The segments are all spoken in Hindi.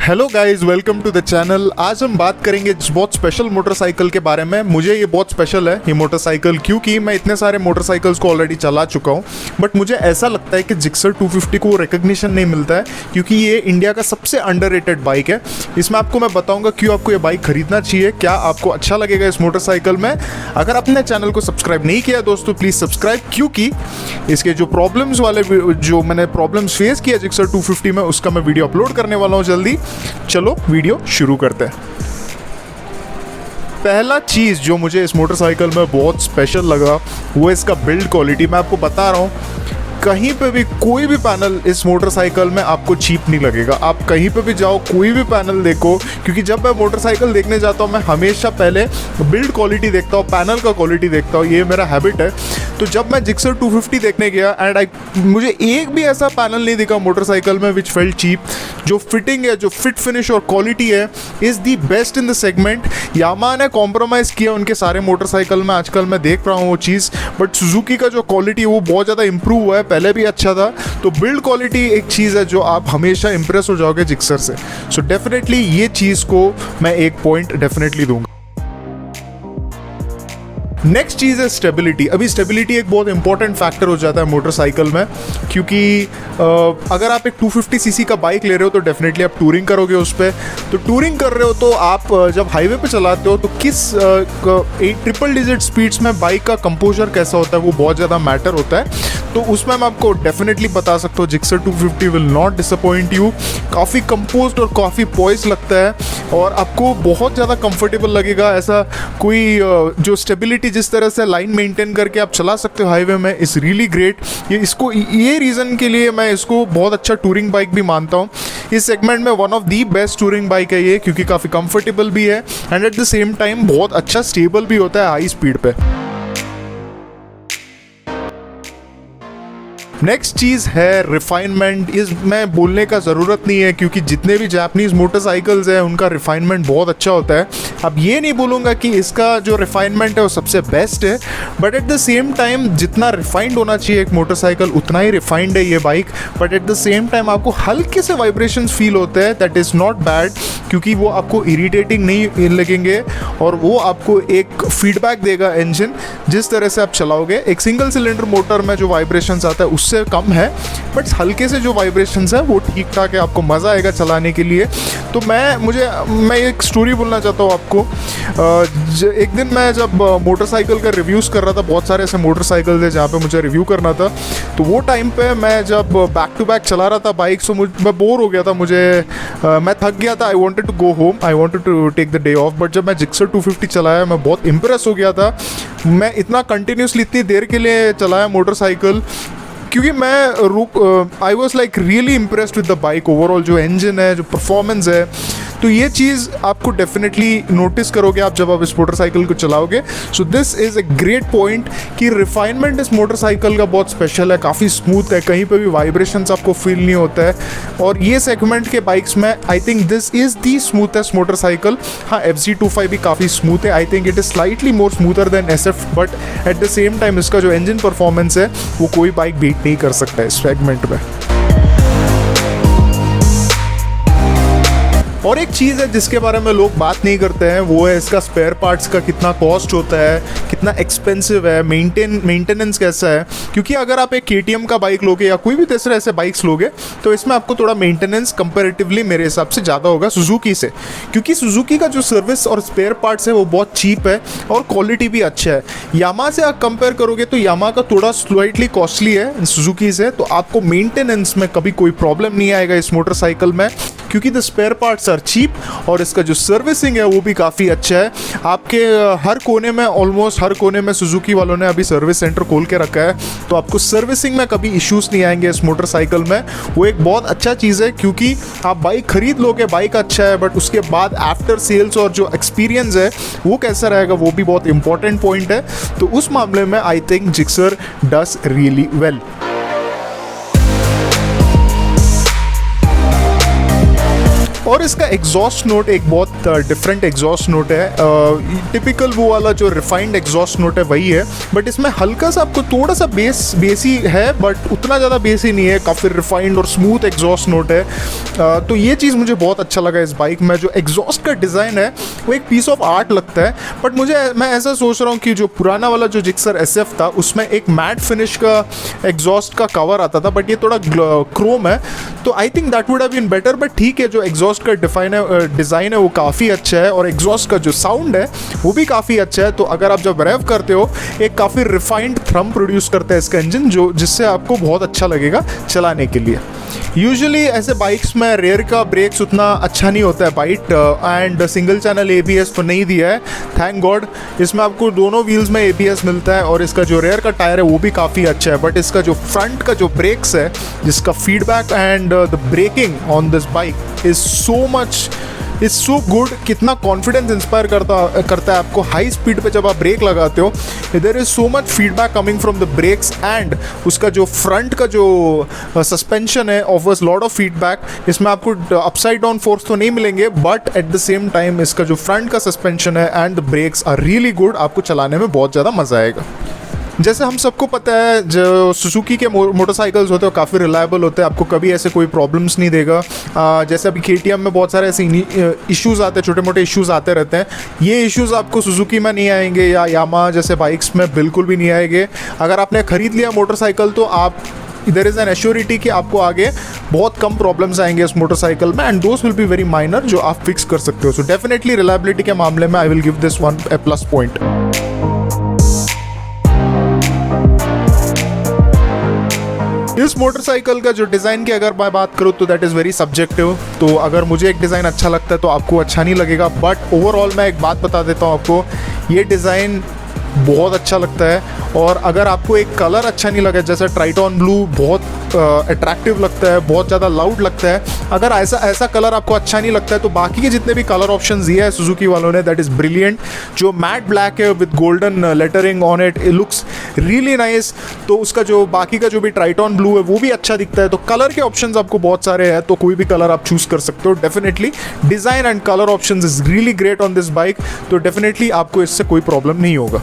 Hello guys, welcome to the channel. आज हम बात करेंगे बहुत स्पेशल मोटरसाइकिल के बारे में। मुझे ये बहुत स्पेशल है ये मोटरसाइकिल, क्योंकि मैं इतने सारे मोटरसाइकिल्स को ऑलरेडी चला चुका हूँ, बट मुझे ऐसा लगता है कि जिक्सर 250 को रिकग्निशन नहीं मिलता है, क्योंकि ये इंडिया का सबसे अंडररेटेड बाइक है। इसमें आपको मैं बताऊंगा क्यों आपको ये बाइक खरीदना चाहिए, क्या आपको अच्छा लगेगा इस मोटरसाइकिल में। अगर आपने चैनल को सब्सक्राइब नहीं किया दोस्तों, प्लीज़ सब्सक्राइब, क्योंकि इसके जो प्रॉब्लम्स वाले जो मैंने प्रॉब्लम्स फेस किया जिक्सर 250 में, उसका मैं वीडियो अपलोड करने वाला हूँ जल्दी। चलो वीडियो शुरू करते हैं। पहला चीज़ जो मुझे इस मोटरसाइकिल में बहुत स्पेशल लगा वो इसका बिल्ड क्वालिटी। मैं आपको बता रहा हूँ, कहीं पे भी कोई भी पैनल इस मोटरसाइकिल में आपको चीप नहीं लगेगा। आप कहीं पे भी जाओ, कोई भी पैनल देखो, क्योंकि जब मैं मोटरसाइकिल देखने जाता हूँ मैं हमेशा पहले बिल्ड क्वालिटी देखता हूँ, पैनल का क्वालिटी देखता हूँ, ये मेरा हैबिट है। तो जब मैं जिक्सर 250 देखने गया एंड मुझे एक भी ऐसा पैनल नहीं दिखा मोटरसाइकिल में विच फेल्ट चीप। जो फिटिंग है, जो फिट फिनिश और क्वालिटी है, is the best in the segment. Yamaha ने कॉम्प्रोमाइज़ किया उनके सारे मोटरसाइकिल में, आजकल मैं देख रहा हूँ वो चीज़, बट सुजुकी का जो क्वालिटी है वो बहुत ज़्यादा इंप्रूव हुआ है, पहले भी अच्छा था। तो बिल्ड क्वालिटी एक चीज़ है जो आप हमेशा इंप्रेस हो जाओगे जिक्सर से। सो डेफिनेटली ये चीज़ को मैं एक पॉइंट डेफिनेटली दूंगा। नेक्स्ट चीज़ है स्टेबिलिटी। अभी स्टेबिलिटी एक बहुत इंपॉर्टेंट फैक्टर हो जाता है मोटरसाइकिल में, क्योंकि अगर आप एक 250 सीसी का बाइक ले रहे हो तो डेफिनेटली आप टूरिंग करोगे उस पर। तो टूरिंग कर रहे हो तो आप जब हाईवे पे चलाते हो तो किस ट्रिपल डिजिट स्पीड्स में बाइक का कंपोजर कैसा होता है वो बहुत ज़्यादा मैटर होता है। तो उसमें मैं आपको डेफिनेटली बता सकता हूँ Gixxer 250 will not disappoint you. काफ़ी कंपोज्ड और काफ़ी पॉइस लगता है और आपको बहुत ज़्यादा कंफर्टेबल लगेगा। ऐसा कोई जो स्टेबिलिटी जिस तरह से लाइन मेंटेन करके आप चला सकते हो हाईवे में, इज़ रियली ग्रेट। ये रीज़न के लिए मैं इसको बहुत अच्छा टूरिंग बाइक भी मानता हूँ। इस सेगमेंट में one of the best touring bike है ये, क्योंकि काफ़ी कंफर्टेबल भी है and eight the same time बहुत अच्छा स्टेबल भी होता है हाई स्पीड पे। नेक्स्ट चीज़ है रिफाइनमेंट। इसमें बोलने का ज़रूरत नहीं है, क्योंकि जितने भी जापानीज़ मोटरसाइकिल्स हैं उनका रिफाइनमेंट बहुत अच्छा होता है। अब ये नहीं बोलूँगा कि इसका जो रिफाइनमेंट है वो सबसे बेस्ट है, but at the same time जितना रिफाइंड होना चाहिए एक मोटरसाइकिल उतना ही रिफाइंड है ये bike. But at the same time आपको हल्के से वाइब्रेशंस फील होते हैं, दैट इज़ नॉट बैड, क्योंकि वो आपको इरिटेटिंग नहीं लगेंगे और वो आपको एक फीडबैक देगा इंजन जिस तरह से आप चलाओगे। एक सिंगल सिलेंडर मोटर में जो वाइब्रेशंस आता है उससे कम है, बट हल्के से जो वाइब्रेशंस है वो ठीक ठाक है, आपको मज़ा आएगा चलाने के लिए। तो मैं एक स्टोरी बोलना चाहता हूँ आपको। एक दिन मैं जब मोटरसाइकिल का रिव्यूज़ कर रहा था, बहुत सारे ऐसे मोटरसाइकिल थे जहाँ पे मुझे रिव्यू करना था, तो वो टाइम पे मैं जब बैक टू बैक चला रहा था बाइक, सो मैं बोर हो गया था, मैं थक गया था। I wanted to go home, I wanted to take the day off. But जब मैं जिक्सर 250 चलाया मैं बहुत इंप्रेस हो गया था। मैं इतना कंटिन्यूसली इतनी देर के लिए चलाया मोटरसाइकिल, क्योंकि मैं I was like really impressed with the bike. Overall जो इंजन है, जो परफॉर्मेंस है, तो ये चीज़ आपको डेफिनेटली नोटिस करोगे आप जब आप इस मोटरसाइकिल को चलाओगे। So this is a great point कि रिफाइनमेंट इस मोटरसाइकिल का बहुत स्पेशल है, काफ़ी स्मूथ है, कहीं पे भी वाइब्रेशंस आपको फील नहीं होता है। और ये सेगमेंट के बाइक्स में I think this is the smoothest motorcycle. हाँ, FZ25 भी काफ़ी स्मूथ है, I think it is slightly more smoother than SF, but at the same time इसका जो इंजन परफॉर्मेंस है वो कोई बाइक बीट नहीं कर सकता है इस सेगमेंट में। और एक चीज़ है जिसके बारे में लोग बात नहीं करते हैं, वो है इसका स्पेयर पार्ट्स का कितना कॉस्ट होता है, कितना एक्सपेंसिव है, मेंटेनेंस कैसा है। क्योंकि अगर आप एक KTM का बाइक लोगे या कोई भी दूसरे ऐसे बाइक्स लोगे तो इसमें आपको थोड़ा मेंटेनेंस कंपैरेटिवली मेरे हिसाब से ज़्यादा होगा सुजुकी से, क्योंकि सुजुकी का जो सर्विस और स्पेयर पार्ट्स है वो बहुत चीप है और क्वालिटी भी अच्छा है। यामाहा से आप कंपेयर करोगे तो यामाहा का थोड़ा स्लाइटली कॉस्टली है सुजुकी से, तो आपको मेंटेनेंस में कभी कोई प्रॉब्लम नहीं आएगा इस मोटरसाइकिल में, क्योंकि the spare parts are cheap और इसका जो सर्विसिंग है वो भी काफ़ी अच्छा है। आपके हर कोने में, ऑलमोस्ट हर कोने में सुजुकी वालों ने अभी सर्विस सेंटर खोल के रखा है, तो आपको सर्विसिंग में कभी इश्यूज़ नहीं आएंगे इस मोटरसाइकिल में। वो एक बहुत अच्छा चीज़ है, क्योंकि आप बाइक खरीद लोगे, बाइक अच्छा है, बट उसके बाद आफ्टर सेल्स और जो एक्सपीरियंस है वो कैसा रहेगा वो भी बहुत इंपॉर्टेंट पॉइंट है। तो उस मामले में I think Gixxer does really well. और इसका एग्जॉस्ट नोट एक बहुत डिफरेंट एग्जॉस्ट नोट है। टिपिकल वो वाला जो रिफाइंड एग्जॉस्ट नोट है वही है, बट इसमें हल्का सा आपको थोड़ा सा बेसी है, बट उतना ज़्यादा बेसी नहीं है, काफ़ी रिफाइंड और स्मूथ एग्जॉस्ट नोट है। तो ये चीज़ मुझे बहुत अच्छा लगा इस बाइक में। जो एग्जॉस्ट का डिज़ाइन है वो एक पीस ऑफ आर्ट लगता है, बट मैं ऐसा सोच रहा हूँ कि जो पुराना वाला जो जिक्सर SF था उसमें एक मैट फिनिश का एग्जॉस्ट का कवर आता था, बट ये थोड़ा क्रोम है, तो I think that would have been better. But ठीक है, जो एग्जॉस्ट का डिज़ाइन है वो काफ़ी अच्छा है, और एग्जॉस्ट का जो साउंड है वो भी काफ़ी अच्छा है। तो अगर आप जब रेव करते हो एक काफ़ी रिफाइंड थ्रम प्रोड्यूस करता है इसका इंजन, जिससे आपको बहुत अच्छा लगेगा चलाने के लिए। यूजुअली ऐसे बाइक्स में रेयर का ब्रेक्स उतना अच्छा नहीं होता है bite, and single channel ABS तो नहीं दिया है, थैंक गॉड। इसमें आपको दोनों व्हील्स में ABS मिलता है, और इसका जो रेयर का टायर है वो भी काफ़ी अच्छा है, बट इसका जो फ्रंट का जो ब्रेक्स है, जिसका feedback and the braking on this bike is so good. कितना कॉन्फिडेंस इंस्पायर करता है आपको हाई स्पीड पे जब आप ब्रेक लगाते हो। There is so much feedback coming from the brakes, and उसका जो फ्रंट का जो सस्पेंशन है ऑफर्स लॉट ऑफ फीडबैक। इसमें आपको अपसाइड डाउन फोर्स तो नहीं मिलेंगे, but at the same time इसका जो फ्रंट का सस्पेंशन है and the brakes are really good. आपको चलाने में बहुत ज़्यादा मज़ा आएगा। जैसे हम सबको पता है, जो सुजुकी के मोटरसाइकिल्स होते हैं काफ़ी रिलायबल होते हैं, आपको कभी ऐसे कोई प्रॉब्लम्स नहीं देगा। जैसे अभी KTM में बहुत सारे ऐसे इश्यूज़ आते हैं, छोटे मोटे इश्यूज़ आते रहते हैं। ये इश्यूज़ आपको सुजुकी में नहीं आएंगे, या यामाहा जैसे बाइक्स में बिल्कुल भी नहीं आएंगे। अगर आपने ख़रीद लिया मोटरसाइकिल तो आप देयर इज़ एन एश्योरिटी कि आपको आगे बहुत कम प्रॉब्लम्स आएंगे इस मोटरसाइकिल में, and those will be very minor, जो आप फिक्स कर सकते हो। सो डेफिनेटली रिलायबिलिटी के मामले में I will give this one A plus point. इस मोटरसाइकिल का जो डिज़ाइन की अगर मैं बात करूँ तो दैट इज़ वेरी सब्जेक्टिव। तो अगर मुझे एक डिज़ाइन अच्छा लगता है तो आपको अच्छा नहीं लगेगा, बट ओवरऑल मैं एक बात बता देता हूँ आपको, ये डिज़ाइन बहुत अच्छा लगता है। और अगर आपको एक कलर अच्छा नहीं लगे, जैसे ट्राइटॉन ब्लू बहुत अट्रैक्टिव लगता है, बहुत ज़्यादा लाउड लगता है, अगर ऐसा कलर आपको अच्छा नहीं लगता है तो बाकी के जितने भी कलर ऑप्शंस दिए हैं सुजुकी वालों ने, दैट इज़ ब्रिलियंट। जो मैट ब्लैक है with golden lettering on it looks really nice. तो उसका जो बाकी का जो भी ट्राइटॉन ब्लू है वो भी अच्छा दिखता है। तो कलर के ऑप्शंस आपको बहुत सारे हैं, तो कोई भी कलर आप चूज़ कर सकते हो। Definitely design and colour options is really great on this bike, तो डेफिनेटली आपको इससे कोई प्रॉब्लम नहीं होगा।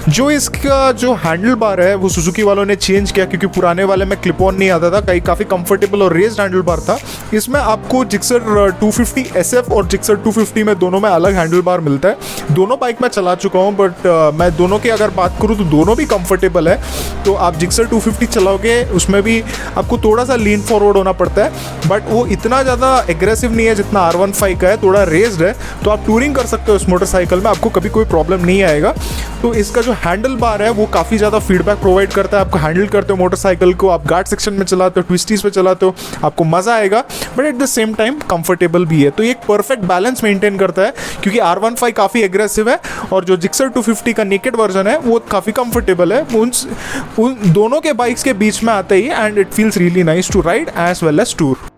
जो इसका जो हैंडल बार है वो सुजुकी वालों ने चेंज किया, क्योंकि पुराने वाले में क्लिप ऑन नहीं आता था, काफ़ी कंफर्टेबल और रेज्ड हैंडल बार था। इसमें आपको जिक्सर 250 SF और जिक्सर 250 में दोनों में अलग हैंडल बार मिलता है। दोनों बाइक मैं चला चुका हूँ, बट मैं दोनों की अगर बात करूँ तो दोनों भी कंफर्टेबल है। तो आप जिक्सर 250 चलाओगे उसमें भी आपको थोड़ा सा लीन फॉरवर्ड होना पड़ता है, बट वो इतना ज़्यादा एग्रेसिव नहीं है जितना R15 का है, थोड़ा रेज्ड है। तो आप टूरिंग कर सकते हो इस मोटरसाइकिल में, आपको कभी कोई प्रॉब्लम नहीं आएगा। तो इसका जो हैंडल बार है वो काफ़ी ज़्यादा फीडबैक प्रोवाइड करता है। आपको हैंडल करते हो मोटरसाइकिल को, आप घाट सेक्शन में चलाते हो, ट्विस्टीज पे चलाते हो, आपको मज़ा आएगा, but at the same time comfortable भी है। तो ये एक परफेक्ट बैलेंस मेंटेन करता है, क्योंकि R15 काफ़ी एग्रेसिव है और जो जिक्सर 250 का नेकेड वर्जन है वो काफ़ी कंफर्टेबल है। उन दोनों के बाइक्स के बीच में आते ही, and it feels really nice to ride as well as tour.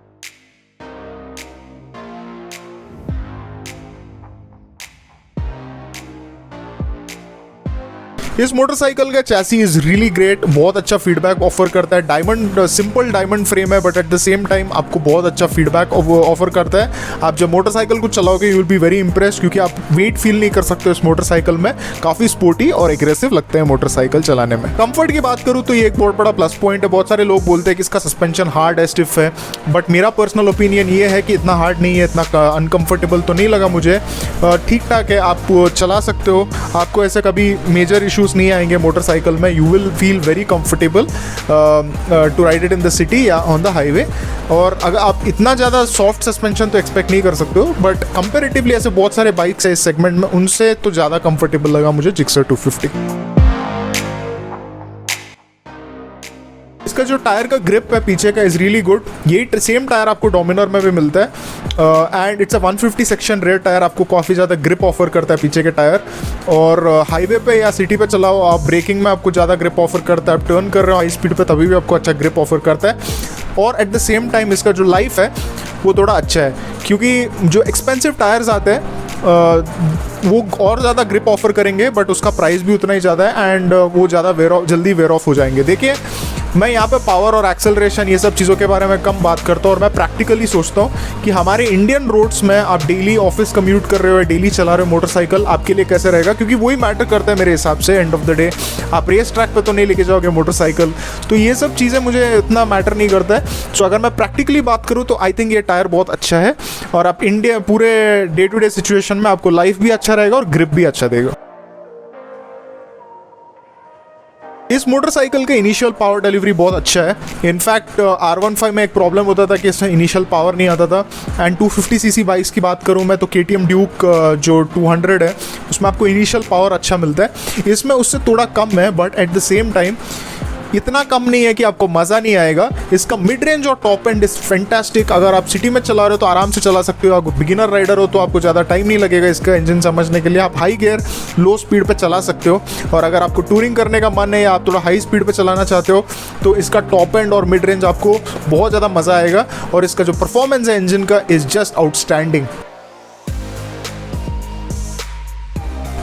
इस मोटरसाइकिल का चैसी इज़ रियली ग्रेट, बहुत अच्छा फीडबैक ऑफर करता है। सिंपल डायमंड फ्रेम है, but at the same time आपको बहुत अच्छा फीडबैक ऑफर करता है। आप जब मोटरसाइकिल को चलाओगे you will be very impressed, क्योंकि आप वेट फील नहीं कर सकते इस मोटरसाइकिल में। काफ़ी स्पोर्टी और एग्रेसिव लगता है मोटरसाइकिल चलाने में। कंफर्ट की बात करूँ तो ये एक बहुत बड़ा प्लस पॉइंट है। बहुत सारे लोग बोलते हैं कि इसका सस्पेंशन हार्ड है, स्टिफ है, बट मेरा पर्सनल ओपिनियन ये है कि इतना हार्ड नहीं है, इतना अनकम्फर्टेबल तो नहीं लगा मुझे। ठीक ठाक है, आप चला सकते हो, आपको ऐसे कभी मेजर इशूज़ नहीं आएंगे मोटरसाइकिल में। You will feel very comfortable to ride it in the city या ऑन द हाईवे। और अगर आप इतना ज़्यादा सॉफ्ट सस्पेंशन तो एक्सपेक्ट नहीं कर सकते हो, बट कंपेरेटिवली ऐसे बहुत सारे बाइक्स है इस सेगमेंट में, उनसे तो ज़्यादा कंफर्टेबल लगा मुझे जिक्सर 250। इसका जो टायर का ग्रिप है पीछे का इज़ रियली गुड। यही सेम टायर आपको डोमिनर में भी मिलता है, and it's a 150 section rare tyre, आपको काफ़ी ज़्यादा ग्रिप ऑफर करता है पीछे के टायर। और हाईवे पे या सिटी पे चलाओ आप, ब्रेकिंग में आपको ज़्यादा ग्रिप ऑफर करता है। आप टर्न कर रहे हो हाई स्पीड पे तभी भी आपको अच्छा ग्रिप ऑफर करता है। और एट द सेम टाइम इसका जो लाइफ है वो थोड़ा अच्छा है, क्योंकि जो एक्सपेंसिव टायर्स आते हैं वो और ज़्यादा ग्रिप ऑफर करेंगे, बट उसका प्राइस भी उतना ही ज़्यादा है, एंड वो ज़्यादा जल्दी वेयर ऑफ हो जाएंगे। देखिए मैं यहाँ पे पावर और एक्सेलरेशन ये सब चीज़ों के बारे में कम बात करता हूँ और मैं प्रैक्टिकली सोचता हूँ कि हमारे इंडियन रोड्स में आप डेली ऑफिस कम्यूट कर रहे हो, डेली चला रहे हो मोटरसाइकिल, आपके लिए कैसे रहेगा, क्योंकि वही मैटर करता है मेरे हिसाब से। एंड ऑफ द डे आप रेस ट्रैक पे तो नहीं लेके जाओगे मोटरसाइकिल, तो ये सब चीज़ें मुझे इतना मैटर नहीं करता है। सो अगर मैं प्रैक्टिकली बात करूँ तो आई थिंक ये टायर बहुत अच्छा है और आप इंडिया पूरे डे टू डे सिचुएशन में आपको लाइफ भी अच्छा रहेगा और ग्रिप भी अच्छा देगा। इस मोटरसाइकिल का इनिशियल पावर डिलीवरी बहुत अच्छा है। इनफैक्ट R15 में एक प्रॉब्लम होता था कि इसमें इनिशियल पावर नहीं आता था। एंड 250 सीसी बाइक्स की बात करूं मैं तो KTM ड्यूक जो 200 है उसमें आपको इनिशियल पावर अच्छा मिलता है। इसमें उससे थोड़ा कम है, but at the same time इतना कम नहीं है कि आपको मज़ा नहीं आएगा। इसका मिड रेंज और टॉप एंड इज़ फैंटास्टिक। अगर आप सिटी में चला रहे हो तो आराम से चला सकते हो, आप बिगिनर राइडर हो तो आपको ज़्यादा टाइम नहीं लगेगा इसका इंजन समझने के लिए। आप हाई गियर लो स्पीड पे चला सकते हो, और अगर आपको टूरिंग करने का मन है या आप थोड़ा हाई स्पीड पे चलाना चाहते हो तो इसका टॉप एंड और मिड रेंज आपको बहुत ज़्यादा मज़ा आएगा। और इसका जो परफॉर्मेंस है इंजन का is just outstanding.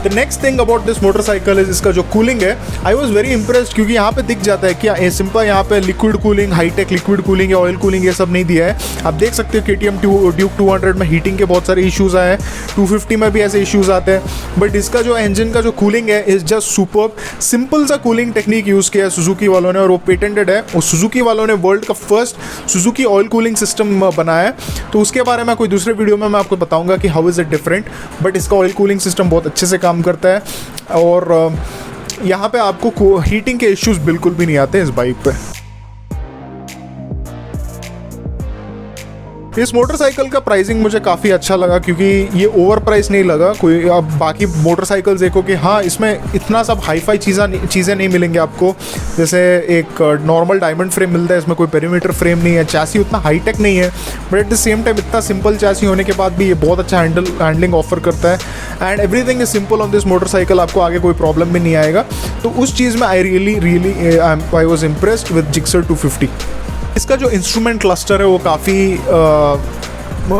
The next thing about this motorcycle is इसका जो कूलिंग है। आई वॉज वेरी इंप्रेस्ड क्योंकि यहाँ पे दिख जाता है कि सिंपल यहाँ पे liquid cooling, hi tech liquid cooling या ऑयल कूलिंग ये सब नहीं दिया है। आप देख सकते हो KTM ड्यूक 200 में हीटिंग के बहुत सारे इश्यूज आए हैं, 250 में भी ऐसे इश्यूज आते हैं, बट इसका जो इंजन का जो कूलिंग है इज जस्ट सुपर्ब। सिंपल सा कूलिंग टेक्निक यूज़ किया है सुजुकी वालों ने और वो पेटेंटेड है। और सुजुकी वालों ने वर्ल्ड का first Suzuki oil cooling system बनाया है, तो उसके बारे में कोई दूसरे वीडियो में मैं आपको बताऊंगा कि how is it different. But इसका ऑयल कूलिंग सिस्टम बहुत अच्छे से काम करता है और यहाँ पे आपको हीटिंग के इश्यूज बिल्कुल भी नहीं आते इस बाइक पे। इस मोटरसाइकिल का प्राइसिंग मुझे काफ़ी अच्छा लगा क्योंकि ये ओवर प्राइस नहीं लगा कोई। आप बाकी मोटरसाइकिल्स देखो कि हाँ इसमें इतना सब हाई फाई चीज़ें नहीं मिलेंगे आपको। जैसे एक नॉर्मल डायमंड फ्रेम मिलता है, इसमें कोई पेरीमीटर फ्रेम नहीं है, चैसी उतना हाईटेक नहीं है, but at the same time इतना सिंपल चैसी होने के बाद भी ये बहुत अच्छा हैंडलिंग ऑफर करता है। And everything is simple on this motorcycle, आपको आगे कोई प्रॉब्लम भी नहीं आएगा। तो उस चीज़ में I was impressed with Gixxer 250। इसका जो इंस्ट्रूमेंट क्लस्टर है वो काफ़ी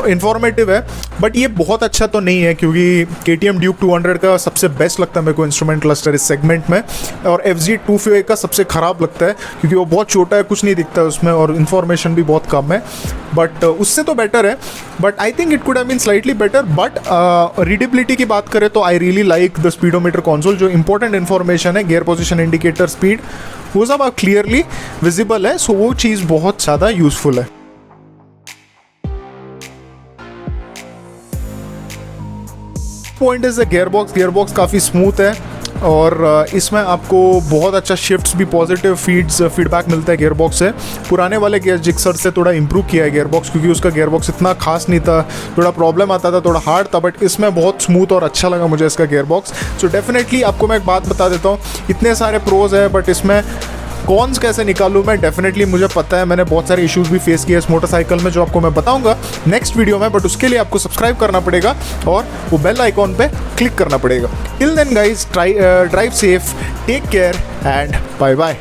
इंफॉर्मेटिव है, बट ये बहुत अच्छा तो नहीं है क्योंकि KTM ड्यूक 200 का सबसे बेस्ट लगता है मेरे को इंस्ट्रूमेंट क्लस्टर इस सेगमेंट में, और FZ 250 का सबसे ख़राब लगता है क्योंकि वो बहुत छोटा है, कुछ नहीं दिखता है उसमें और इन्फॉर्मेशन भी बहुत कम है। बट उससे तो बेटर है, but I think it could have been slightly better. But readability की बात करें तो I really like the speedometer console. जो इंपॉर्टेंट इन्फॉर्मेशन है, गियर पोजिशन इंडिकेटर, स्पीड, वो सब अब क्लियरली विजिबल है, सो वो चीज़ बहुत ज़्यादा यूजफुल है। पॉइंट इज द गियरबॉक्स काफ़ी स्मूथ है और इसमें आपको बहुत अच्छा शिफ्ट्स भी, पॉजिटिव फीडबैक मिलता है गियरबॉक्स से। पुराने वाले गियर जिक्सर से थोड़ा इंप्रूव किया है गियरबॉक्स क्योंकि उसका गियरबॉक्स इतना खास नहीं था, थोड़ा प्रॉब्लम आता था, थोड़ा हार्ड था, बट इसमें बहुत स्मूथ और अच्छा लगा मुझे इसका गियरबॉक्स। सो डेफिनेटली आपको मैं एक बात बता देता हूँ, इतने सारे प्रोज है बट इसमें कॉन्स कैसे निकालूँ मैं, डेफिनेटली मुझे पता है, मैंने बहुत सारे इश्यूज भी फेस किए इस मोटरसाइकिल में जो आपको मैं बताऊंगा नेक्स्ट वीडियो में। बट उसके लिए आपको सब्सक्राइब करना पड़ेगा और वो बेल आइकॉन पे क्लिक करना पड़ेगा। Till then guys, drive safe, take care and bye bye.